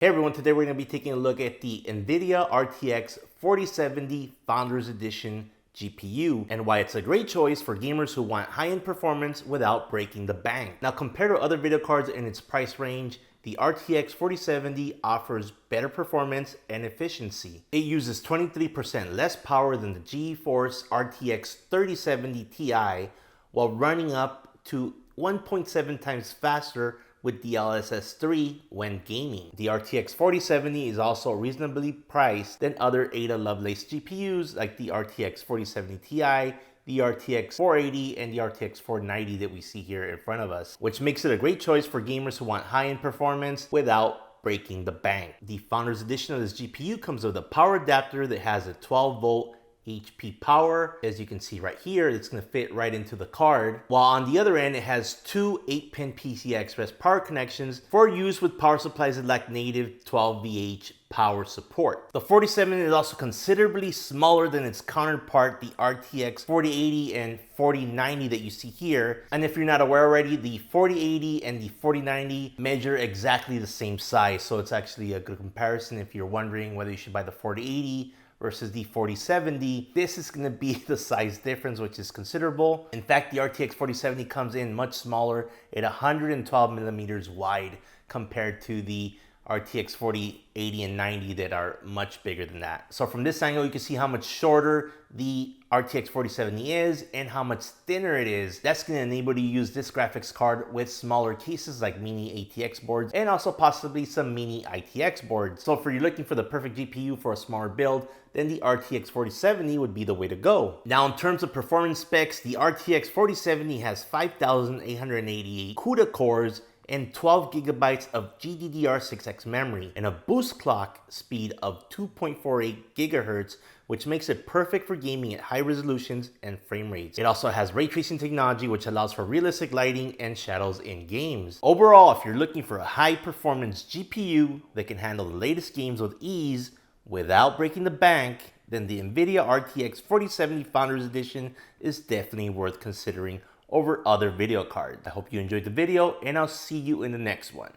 Hey everyone, today we're going to be taking a look at the NVIDIA RTX 4070 Founders Edition GPU and why it's a great choice for gamers who want high-end performance without breaking the bank. Now, compared to other video cards in its price range, the RTX 4070 offers better performance and efficiency. It uses 23% less power than the GeForce RTX 3070 Ti while running up to 1.7 times faster with DLSS 3 when gaming. The RTX 4070 is also reasonably priced than other Ada Lovelace GPUs like the RTX 4070 Ti, the RTX 480, and the RTX 490 that we see here in front of us, which makes it a great choice for gamers who want high-end performance without breaking the bank. The Founders Edition of this GPU comes with a power adapter that has a 12-volt HP power. As you can see right here, it's going to fit right into the card. While on the other end, it has two 8-pin PCI Express power connections for use with power supplies that lack native 12VH power support. The 4070 is also considerably smaller than its counterpart, the RTX 4080 and 4090 that you see here. And if you're not aware already, the 4080 and the 4090 measure exactly the same size. So it's actually a good comparison if you're wondering whether you should buy the 4080 versus the 4070. This is going to be the size difference, which is considerable. In fact, the RTX 4070 comes in much smaller at 112 millimeters wide compared to the RTX 4080 and 90 that are much bigger than that. So from this angle, you can see how much shorter the RTX 4070 is and how much thinner it is. That's going to enable you to use this graphics card with smaller cases like mini ATX boards and also possibly some mini ITX boards. So if you're looking for the perfect GPU for a smaller build, then the RTX 4070 would be the way to go. Now, in terms of performance specs, the RTX 4070 has 5,888 CUDA cores and 12 gigabytes of GDDR6X memory and a boost clock speed of 2.48 gigahertz, which makes it perfect for gaming at high resolutions and frame rates. It also has ray tracing technology, which allows for realistic lighting and shadows in games. Overall, if you're looking for a high performance GPU that can handle the latest games with ease without breaking the bank, then the NVIDIA RTX 4070 Founders Edition is definitely worth considering over other video cards. I hope you enjoyed the video, and I'll see you in the next one.